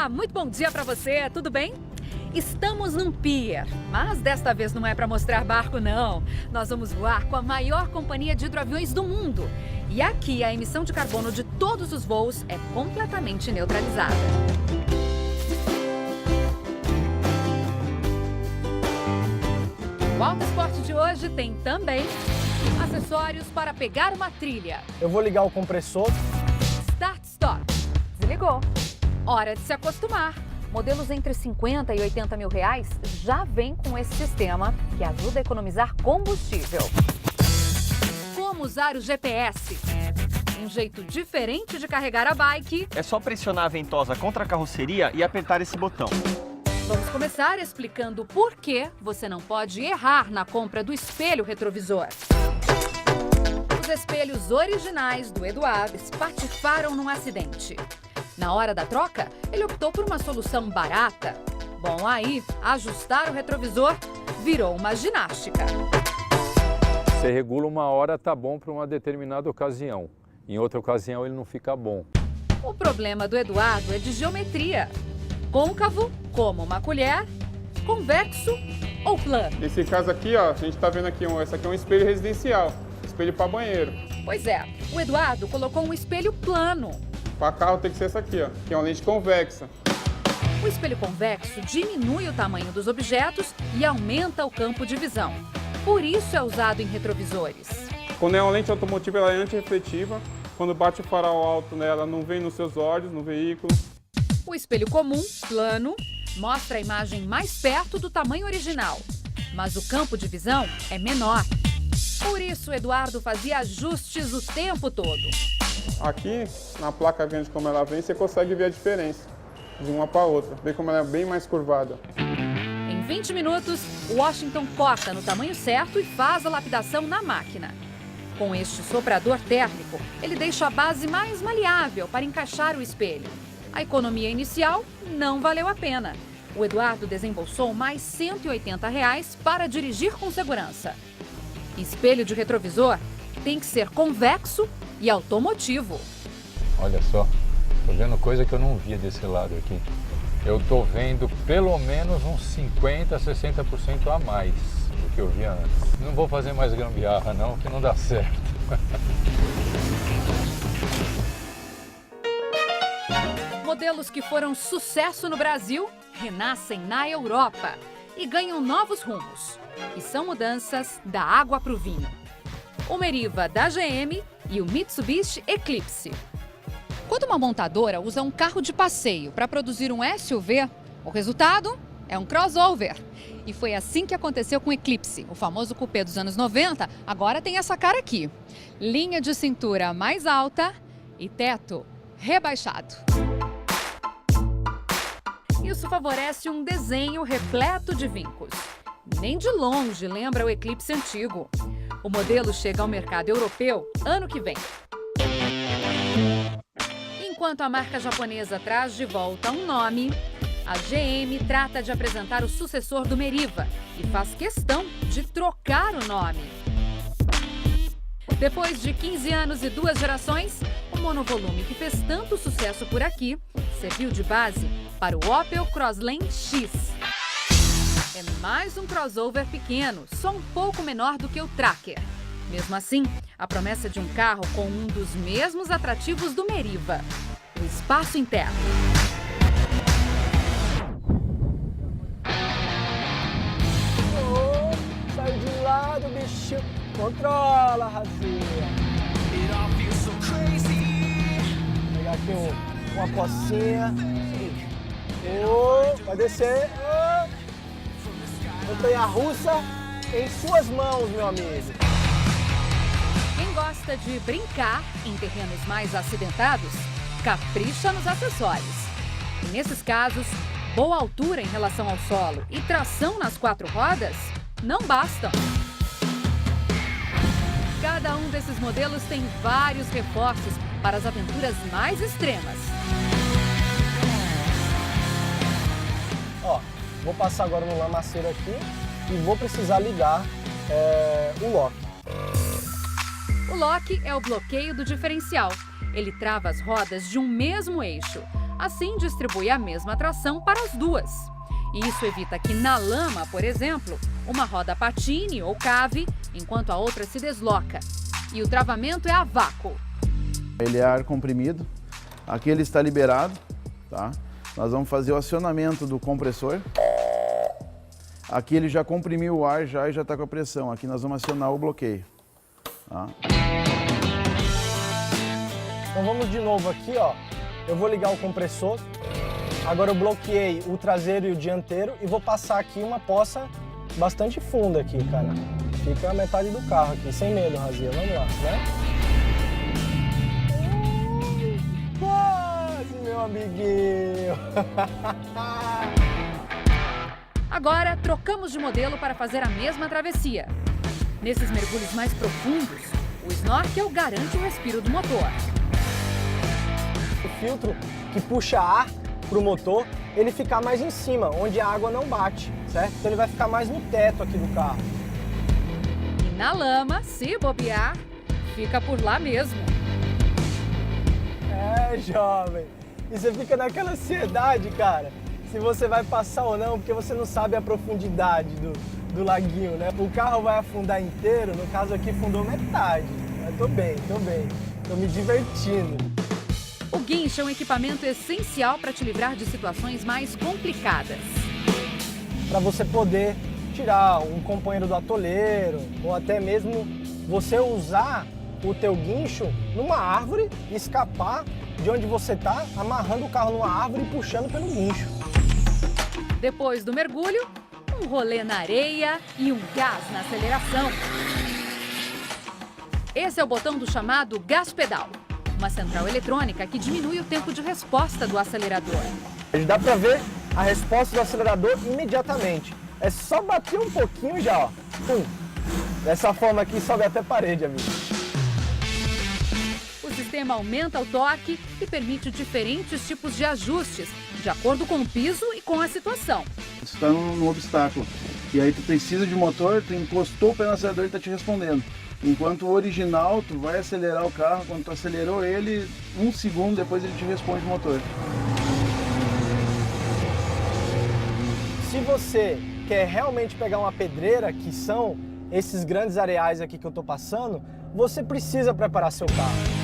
Olá, muito bom dia para você, tudo bem? Estamos num pier, mas desta vez não é para mostrar barco não. Nós vamos voar com a maior companhia de hidroaviões do mundo. E aqui a emissão de carbono de todos os voos é completamente neutralizada. O Alto Esporte de hoje tem também acessórios para pegar uma trilha. Eu vou ligar o compressor. Start-stop. Desligou. Hora de se acostumar. Modelos entre 50 e 80 mil reais já vêm com esse sistema que ajuda a economizar combustível. Como usar o GPS? Um jeito diferente de carregar a bike. É só pressionar a ventosa contra a carroceria e apertar esse botão. Vamos começar explicando por que você não pode errar na compra do espelho retrovisor. Os espelhos originais do Eduardo espatifaram num acidente. Na hora da troca, ele optou por uma solução barata. Bom, aí, ajustar o retrovisor virou uma ginástica. Você regula uma hora, tá bom para uma determinada ocasião. Em outra ocasião, ele não fica bom. O problema do Eduardo é de geometria. Côncavo, como uma colher, convexo ou plano. Nesse caso aqui, ó, a gente está vendo aqui, esse aqui é um espelho residencial, espelho para banheiro. Pois é, o Eduardo colocou um espelho plano. Para carro tem que ser essa aqui, ó, que é uma lente convexa. O espelho convexo diminui o tamanho dos objetos e aumenta o campo de visão. Por isso é usado em retrovisores. Quando é uma lente automotiva, ela é antirrefletiva. Quando bate o farol alto nela, não vem nos seus olhos, no veículo. O espelho comum, plano, mostra a imagem mais perto do tamanho original, mas o campo de visão é menor. Por isso, Eduardo fazia ajustes o tempo todo. Aqui, na placa grande como ela vem, você consegue ver a diferença de uma para outra. Vê como ela é bem mais curvada. Em 20 minutos, o Washington corta no tamanho certo e faz a lapidação na máquina. Com este soprador térmico, ele deixa a base mais maleável para encaixar o espelho. A economia inicial não valeu a pena. O Eduardo desembolsou mais R$ 180 para dirigir com segurança. Espelho de retrovisor tem que ser convexo e automotivo. Olha só, tô vendo coisa que eu não via desse lado aqui. Eu tô vendo pelo menos uns 50, 60% a mais do que eu via antes. Não vou fazer mais gambiarra não, que não dá certo. Modelos que foram sucesso no Brasil renascem na Europa e ganham novos rumos. E são mudanças da água para o vinho. O Meriva da GM e o Mitsubishi Eclipse. Quando uma montadora usa um carro de passeio para produzir um SUV, o resultado é um crossover. E foi assim que aconteceu com o Eclipse. O famoso coupé dos anos 90 agora tem essa cara aqui. Linha de cintura mais alta e teto rebaixado. Isso favorece um desenho repleto de vincos. Nem de longe lembra o Eclipse antigo. O modelo chega ao mercado europeu ano que vem. Enquanto a marca japonesa traz de volta um nome, a GM trata de apresentar o sucessor do Meriva e faz questão de trocar o nome. Depois de 15 anos e 2 gerações, o monovolume que fez tanto sucesso por aqui serviu de base para o Opel Crosslane X. É mais um crossover pequeno, só um pouco menor do que o Tracker. Mesmo assim, a promessa de um carro com um dos mesmos atrativos do Meriva, o espaço interno. Oh, sai de lado, bicho. Controla, razinha. Vou pegar aqui uma cocinha. Oh, vai descer. Oh. Montanha-russa em suas mãos, meu amigo. Quem gosta de brincar em terrenos mais acidentados, capricha nos acessórios. E nesses casos, boa altura em relação ao solo e tração nas 4 rodas não bastam. Cada um desses modelos tem vários reforços para as aventuras mais extremas. Ó, vou passar agora no lamaceiro aqui e vou precisar ligar o lock. O lock é o bloqueio do diferencial. Ele trava as rodas de um mesmo eixo. Assim, distribui a mesma tração para as duas. E isso evita que na lama, por exemplo, uma roda patine ou cave, enquanto a outra se desloca. E o travamento é a vácuo. Ele é ar comprimido, aqui ele está liberado, tá? Nós vamos fazer o acionamento do compressor. Aqui ele já comprimiu o ar e já está com a pressão. Aqui nós vamos acionar o bloqueio. Tá? Então vamos de novo aqui, ó. Eu vou ligar o compressor. Agora eu bloqueei o traseiro e o dianteiro e vou passar aqui uma poça bastante funda aqui, cara. Fica a metade do carro aqui, sem medo, Razia. Vamos lá, né? Quase, meu amiguinho! Agora, trocamos de modelo para fazer a mesma travessia. Nesses mergulhos mais profundos, o snorkel garante o respiro do motor. O filtro que puxa ar para o motor, ele fica mais em cima, onde a água não bate, certo? Então ele vai ficar mais no teto aqui do carro. E na lama, se bobear, fica por lá mesmo. É, jovem. E você fica naquela ansiedade, cara, se você vai passar ou não, porque você não sabe a profundidade do laguinho, né? O carro vai afundar inteiro, no caso aqui fundou metade. Mas tô bem, tô me divertindo. O guincho é um equipamento essencial para te livrar de situações mais complicadas. Para você poder tirar um companheiro do atoleiro, ou até mesmo você usar o teu guincho numa árvore e escapar de onde você está, amarrando o carro numa árvore e puxando pelo guincho. Depois do mergulho, um rolê na areia e um gás na aceleração. Esse é o botão do chamado gás pedal, uma central eletrônica que diminui o tempo de resposta do acelerador. Dá para ver a resposta do acelerador imediatamente. É só bater um pouquinho já, ó. Pum. Dessa forma aqui sobe até parede, amigo. O sistema aumenta o torque e permite diferentes tipos de ajustes, de acordo com o piso e com a situação. Você está num obstáculo e aí tu precisa de motor, tu encostou o pé no acelerador e está te respondendo. Enquanto o original, tu vai acelerar o carro, quando tu acelerou ele, 1 segundo depois ele te responde o motor. Se você quer realmente pegar uma pedreira, que são esses grandes areais aqui que eu tô passando, você precisa preparar seu carro.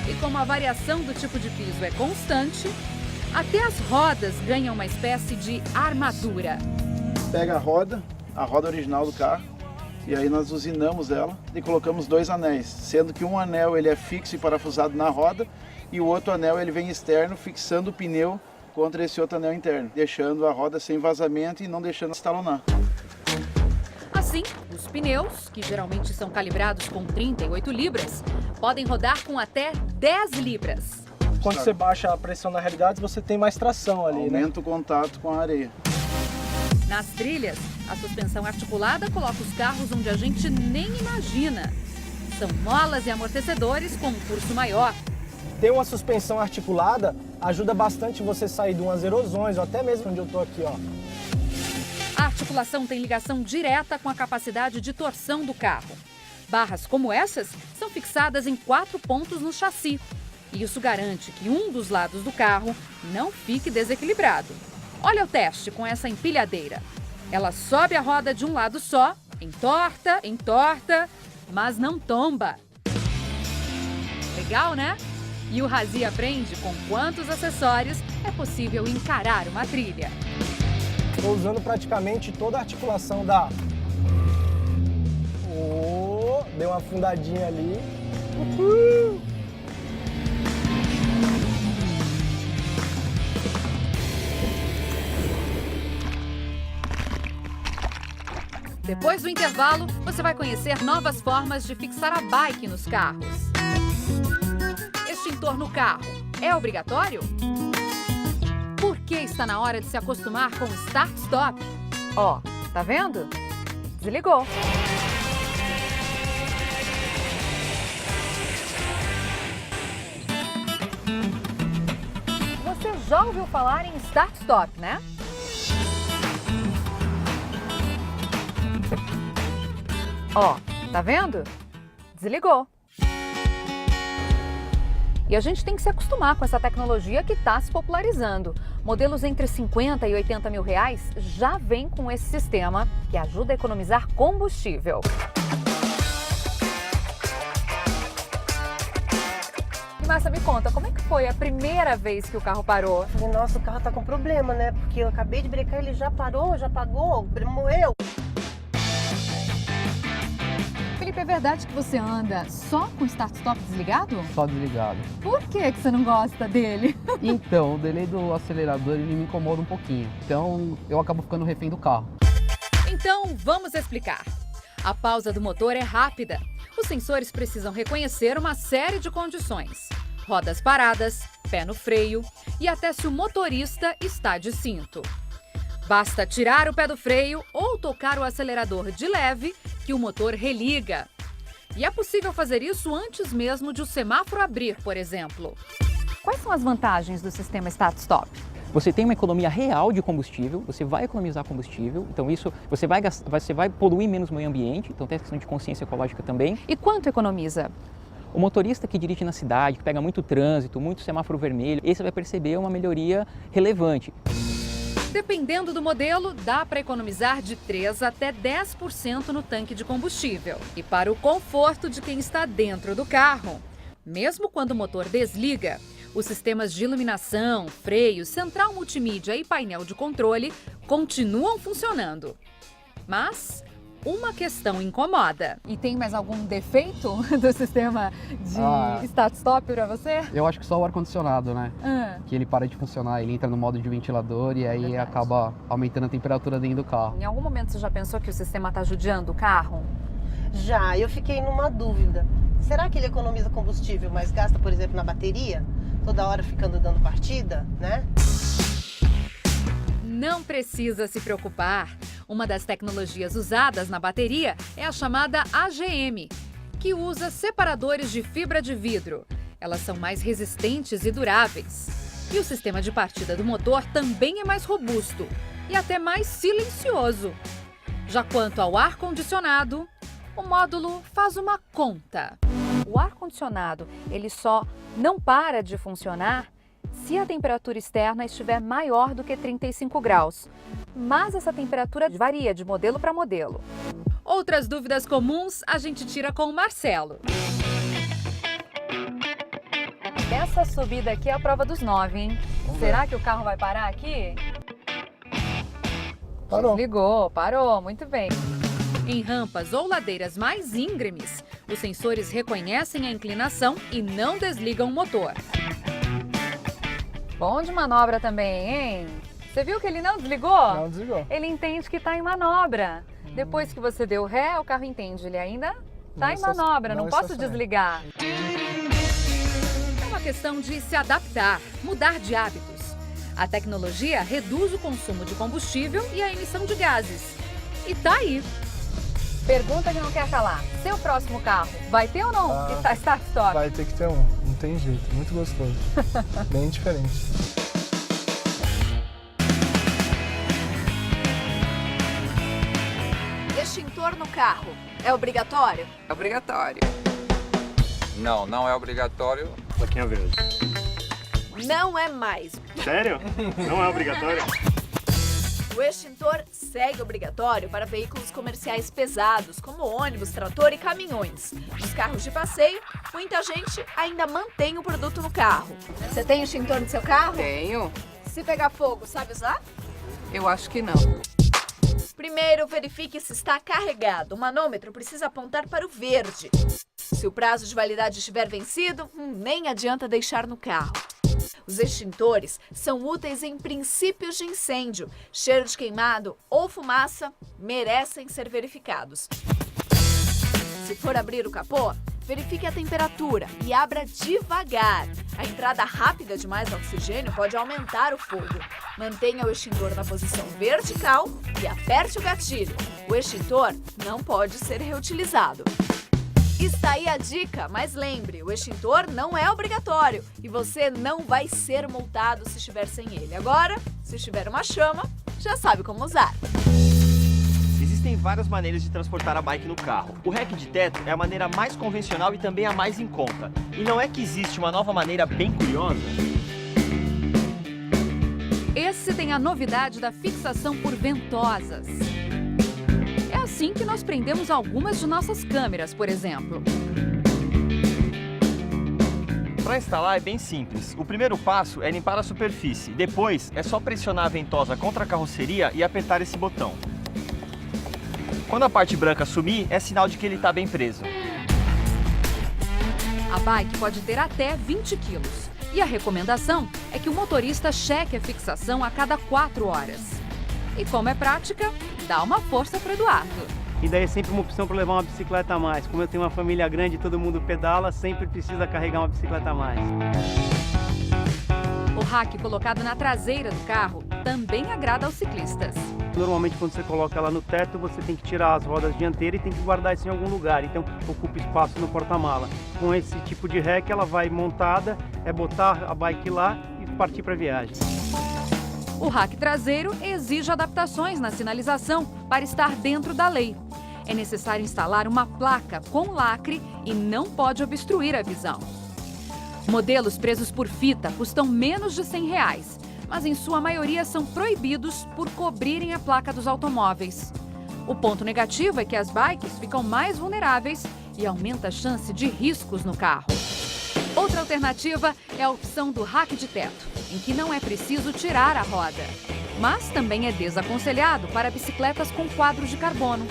E como a variação do tipo de piso é constante, até as rodas ganham uma espécie de armadura. Pega a roda original do carro, e aí nós usinamos ela e colocamos 2 anéis, sendo que um anel ele é fixo e parafusado na roda e o outro anel ele vem externo, fixando o pneu contra esse outro anel interno, deixando a roda sem vazamento e não deixando estalonar. Assim, os pneus, que geralmente são calibrados com 38 libras, podem rodar com até 10 libras. Quando você baixa a pressão na realidade, você tem mais tração ali, né? Aumenta o contato com a areia. Nas trilhas, a suspensão articulada coloca os carros onde a gente nem imagina. São molas e amortecedores com um curso maior. Ter uma suspensão articulada ajuda bastante você sair de umas erosões, ou até mesmo onde eu tô aqui, ó. A articulação tem ligação direta com a capacidade de torção do carro. Barras como essas são fixadas em 4 pontos no chassi. E isso garante que um dos lados do carro não fique desequilibrado. Olha o teste com essa empilhadeira. Ela sobe a roda de um lado só, entorta, mas não tomba. Legal, né? E o Razia aprende com quantos acessórios é possível encarar uma trilha. Estou usando praticamente toda a articulação da... deu uma afundadinha ali. Uhul! Depois do intervalo, você vai conhecer novas formas de fixar a bike nos carros. Extintor no carro é obrigatório? Por que está na hora de se acostumar com o start-stop? Ó, tá vendo? Desligou. Você já ouviu falar em start-stop, né? Ó, tá vendo? Desligou. E a gente tem que se acostumar com essa tecnologia que está se popularizando. Modelos entre 50 e 80 mil reais já vêm com esse sistema que ajuda a economizar combustível. Márcia, me conta, como é que foi a primeira vez que o carro parou? Falei, nossa, o carro tá com problema, né? Porque eu acabei de brecar, ele já parou, já pagou, morreu. Felipe, é verdade que você anda só com o start-stop desligado? Só desligado. Por que você não gosta dele? Então, o delay do acelerador ele me incomoda um pouquinho. Então, eu acabo ficando refém do carro. Então, vamos explicar. A pausa do motor é rápida. Os sensores precisam reconhecer uma série de condições. Rodas paradas, pé no freio e até se o motorista está de cinto. Basta tirar o pé do freio ou tocar o acelerador de leve que o motor religa. E é possível fazer isso antes mesmo de o semáforo abrir, por exemplo. Quais são as vantagens do sistema Start-Stop? Você tem uma economia real de combustível, você vai economizar combustível, então isso você vai poluir menos o meio ambiente, então tem a questão de consciência ecológica também. E quanto economiza? O motorista que dirige na cidade, que pega muito trânsito, muito semáforo vermelho, esse vai perceber uma melhoria relevante. Dependendo do modelo, dá para economizar de 3% até 10% no tanque de combustível. E para o conforto de quem está dentro do carro, mesmo quando o motor desliga, os sistemas de iluminação, freio, central multimídia e painel de controle continuam funcionando. Mas uma questão incomoda. E tem mais algum defeito do sistema de start-stop para você? Eu acho que só o ar-condicionado, né? Que ele para de funcionar, ele entra no modo de ventilador e aí acaba aumentando a temperatura dentro do carro. Em algum momento você já pensou que o sistema está judiando o carro? Já, eu fiquei numa dúvida. Será que ele economiza combustível, mas gasta, por exemplo, na bateria? Toda hora ficando dando partida, né? Não precisa se preocupar. Uma das tecnologias usadas na bateria é a chamada AGM, que usa separadores de fibra de vidro. Elas são mais resistentes e duráveis. E o sistema de partida do motor também é mais robusto e até mais silencioso. Já quanto ao ar-condicionado, o módulo faz uma conta. O ar-condicionado, ele só não para de funcionar se a temperatura externa estiver maior do que 35 graus. Mas essa temperatura varia de modelo para modelo. Outras dúvidas comuns a gente tira com o Marcelo. Essa subida aqui é a prova dos 9, hein? Será que o carro vai parar aqui? Parou. Ligou, parou, muito bem. Em rampas ou ladeiras mais íngremes, os sensores reconhecem a inclinação e não desligam o motor. Bom de manobra também, hein? Você viu que ele não desligou? Não desligou. Ele entende que está em manobra. Depois que você deu ré, o carro entende. Ele ainda está em manobra, não posso desligar. É uma questão de se adaptar, mudar de hábitos. A tecnologia reduz o consumo de combustível e a emissão de gases. E tá aí. Pergunta que não quer calar. Seu próximo carro vai ter ou não start-stop? Vai ter que ter um. Não tem jeito. Muito gostoso. Bem diferente. Extintor no carro é obrigatório? É obrigatório. Não, não é obrigatório. Plaquinha verde. Não é mais. Sério? Não é obrigatório? O extintor segue obrigatório para veículos comerciais pesados, como ônibus, trator e caminhões. Nos carros de passeio, muita gente ainda mantém o produto no carro. Você tem extintor no seu carro? Tenho. Se pegar fogo, sabe usar? Eu acho que não. Primeiro, verifique se está carregado. O manômetro precisa apontar para o verde. Se o prazo de validade estiver vencido, nem adianta deixar no carro. Os extintores são úteis em princípios de incêndio. Cheiro de queimado ou fumaça merecem ser verificados. Se for abrir o capô, verifique a temperatura e abra devagar. A entrada rápida de mais oxigênio pode aumentar o fogo. Mantenha o extintor na posição vertical e aperte o gatilho. O extintor não pode ser reutilizado. Está aí a dica, mas lembre, o extintor não é obrigatório e você não vai ser multado se estiver sem ele. Agora, se estiver uma chama, já sabe como usar. Existem Existem várias maneiras de transportar a bike no carro. O rack de teto é a maneira mais convencional e também a mais em conta. E não é que existe uma nova maneira bem curiosa? Esse tem a novidade da fixação por ventosas. É assim que nós prendemos algumas de nossas câmeras, por exemplo. Para instalar é bem simples. O primeiro passo é limpar a superfície. Depois é só pressionar a ventosa contra a carroceria e apertar esse botão. Quando a parte branca sumir, é sinal de que ele está bem preso. A bike pode ter até 20 quilos. E a recomendação é que o motorista cheque a fixação a cada 4 horas. E como é prática, dá uma força para Eduardo. E daí é sempre uma opção para levar uma bicicleta a mais. Como eu tenho uma família grande e todo mundo pedala, sempre precisa carregar uma bicicleta a mais. O rack colocado na traseira do carro também agrada aos ciclistas. Normalmente quando você coloca ela no teto, você tem que tirar as rodas dianteiras e tem que guardar isso em algum lugar. Então ocupa espaço no porta-mala. Com esse tipo de rack ela vai montada, é botar a bike lá e partir para a viagem. O rack traseiro exige adaptações na sinalização para estar dentro da lei. É necessário instalar uma placa com lacre e não pode obstruir a visão. Modelos presos por fita custam menos de R$100, mas em sua maioria são proibidos por cobrirem a placa dos automóveis. O ponto negativo é que as bikes ficam mais vulneráveis e aumenta a chance de riscos no carro. Outra alternativa é a opção do rack de teto, em que não é preciso tirar a roda. Mas também é desaconselhado para bicicletas com quadros de carbono.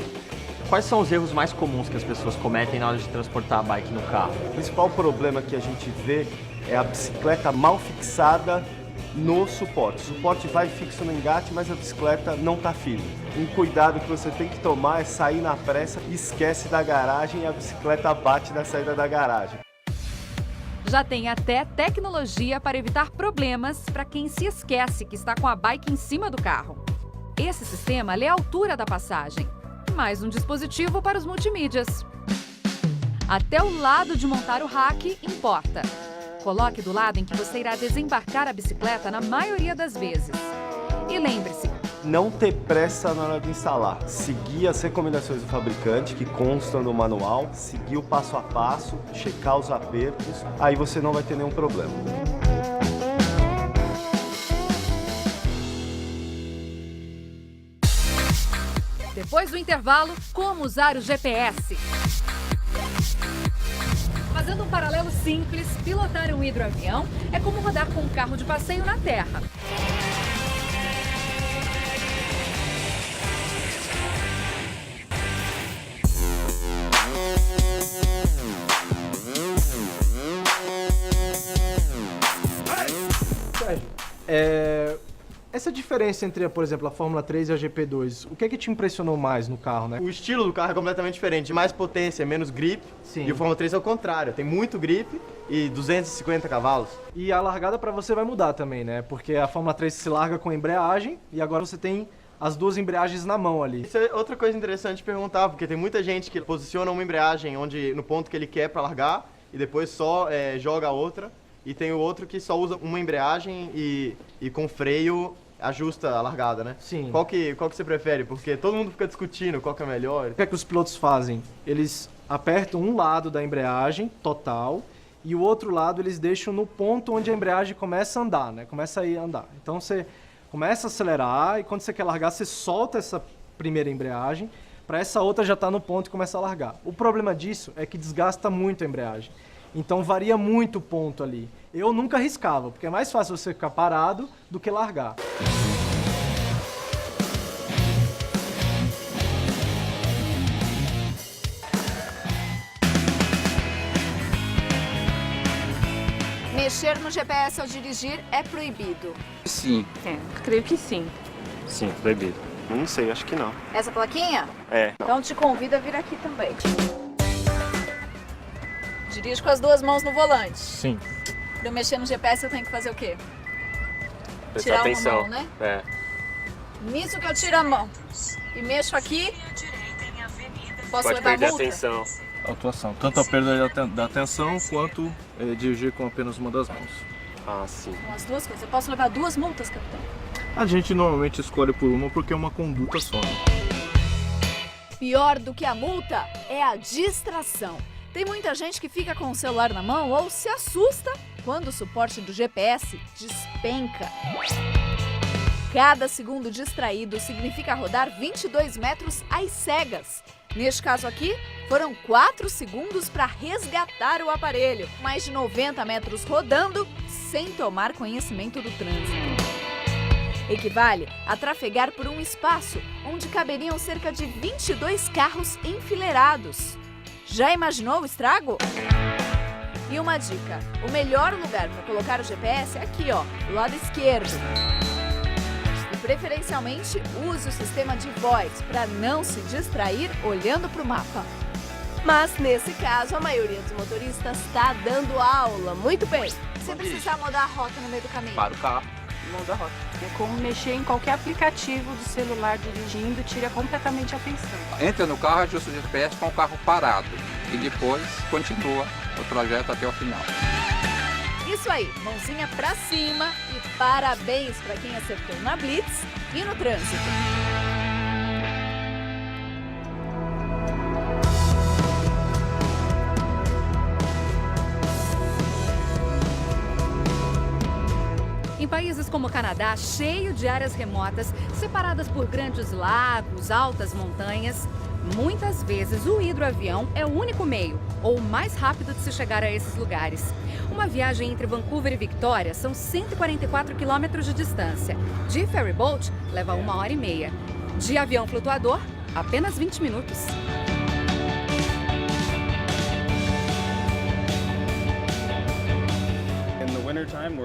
Quais são os erros mais comuns que as pessoas cometem na hora de transportar a bike no carro? O principal problema que a gente vê é a bicicleta mal fixada no suporte. O suporte vai fixo no engate, mas a bicicleta não está firme. Um cuidado que você tem que tomar é sair na pressa, esquece da garagem e a bicicleta bate na saída da garagem. Já tem até tecnologia para evitar problemas para quem se esquece que está com a bike em cima do carro. Esse sistema lê a altura da passagem. Mais um dispositivo para os multimídias. Até o lado de montar o rack importa. Coloque do lado em que você irá desembarcar a bicicleta na maioria das vezes. E lembre-se, não ter pressa na hora de instalar. Seguir as recomendações do fabricante, que constam no manual, seguir o passo a passo, checar os apertos, aí você não vai ter nenhum problema. depois do intervalo, como usar o GPS. Fazendo um paralelo simples, pilotar um hidroavião é como rodar com um carro de passeio na Terra. Essa diferença entre, por exemplo, a Fórmula 3 e a GP2, o que é que te impressionou mais no carro, né? O estilo do carro é completamente diferente, mais potência, menos grip. Sim. E o Fórmula 3 é o contrário, tem muito grip e 250 cavalos. E a largada para você vai mudar também, né? Porque a Fórmula 3 se larga com embreagem e agora você tem as duas embreagens na mão ali. Isso é outra coisa interessante de perguntar, porque tem muita gente que posiciona uma embreagem no ponto que ele quer para largar e depois só joga a outra. E tem o outro que só usa uma embreagem e com freio ajusta a largada, né? Sim. Qual que você prefere? Porque todo mundo fica discutindo qual que é melhor. O que é que os pilotos fazem? Eles apertam um lado da embreagem total e o outro lado eles deixam no ponto onde a embreagem começa a andar, né? Começa a ir andar. Então você começa a acelerar e quando você quer largar, você solta essa primeira embreagem para essa outra já estar no ponto e começa a largar. O problema disso é que desgasta muito a embreagem. Então varia muito o ponto ali. Eu nunca arriscava, porque é mais fácil você ficar parado do que largar. Mexer no GPS ao dirigir é proibido. Sim. Creio que sim. Sim, proibido. Não sei, acho que não. Essa plaquinha? É. Então te convido a vir aqui também. Dirige com as duas mãos no volante. Sim. Para eu mexer no GPS eu tenho que fazer o quê? Prestar Tirar atenção. uma mão, né? É. Nisso que eu tiro a mão e mexo aqui, posso Pode levar perder a multa? atenção. Atuação, tanto a perda da atenção quanto dirigir com apenas uma das mãos. Ah, sim. Com as duas coisas. Eu posso levar duas multas, capitão? A gente normalmente escolhe por uma porque é uma conduta só. Né? Pior do que a multa é a distração. Tem muita gente que fica com o celular na mão ou se assusta quando o suporte do GPS despenca. Cada segundo distraído significa rodar 22 metros às cegas. Neste caso aqui, foram 4 segundos para resgatar o aparelho, mais de 90 metros rodando sem tomar conhecimento do trânsito. Equivale a trafegar por um espaço onde caberiam cerca de 22 carros enfileirados. Já imaginou o estrago? E uma dica, o melhor lugar para colocar o GPS é aqui, ó, do lado esquerdo. E preferencialmente, use o sistema de voz para não se distrair olhando para o mapa. Mas nesse caso, a maioria dos motoristas está dando aula. Muito bem. Se precisar mudar a rota no meio do caminho. Para o carro e muda a rota. É como mexer em qualquer aplicativo do celular dirigindo, tira completamente a atenção. Entra no carro, ajusta o GPS com o carro parado e depois continua o trajeto até o final. Isso aí, mãozinha pra cima e parabéns para quem acertou na Blitz e no trânsito. Em países como o Canadá, cheio de áreas remotas, separadas por grandes lagos, altas montanhas, muitas vezes o hidroavião é o único meio, ou o mais rápido de se chegar a esses lugares. Uma viagem entre Vancouver e Victoria são 144 quilômetros de distância. De ferryboat, leva 1h30. De avião flutuador, apenas 20 minutos.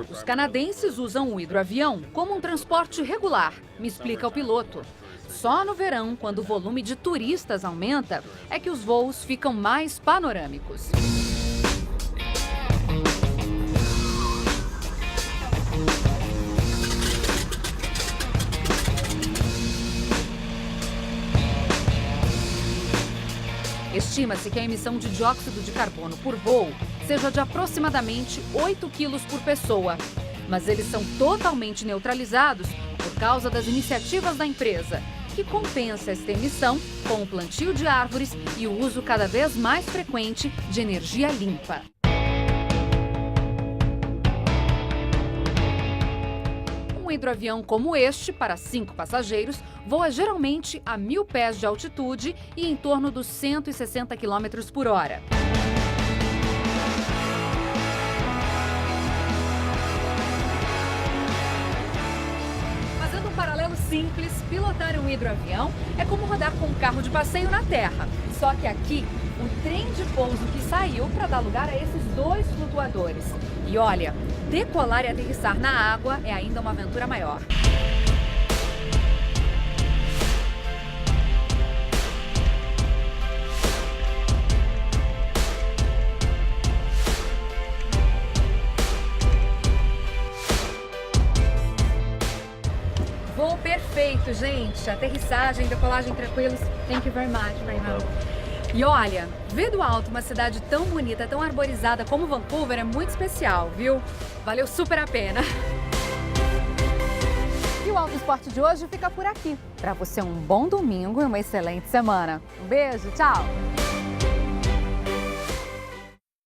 Os canadenses usam o hidroavião como um transporte regular, me explica o piloto. Só no verão, quando o volume de turistas aumenta, é que os voos ficam mais panorâmicos. Estima-se que a emissão de dióxido de carbono por voo seja de aproximadamente 8 quilos por pessoa. Mas eles são totalmente neutralizados por causa das iniciativas da empresa, que compensa esta emissão com o plantio de árvores e o uso cada vez mais frequente de energia limpa. Um hidroavião como este, para 5 passageiros, voa geralmente a 1.000 pés de altitude e em torno dos 160 km por hora. Fazendo um paralelo simples, pilotar um hidroavião é como rodar com um carro de passeio na terra. Só que aqui, o trem de pouso que saiu para dar lugar a esses 2 flutuadores. E olha, decolar e aterrissar na água é ainda uma aventura maior. Voo perfeito, gente. Aterrissagem, decolagem tranquilos. Thank you very much, Raymond. E olha, ver do alto uma cidade tão bonita, tão arborizada como Vancouver é muito especial, viu? Valeu super a pena. E o Auto Esporte de hoje fica por aqui. Para você um bom domingo e uma excelente semana. Um beijo, tchau!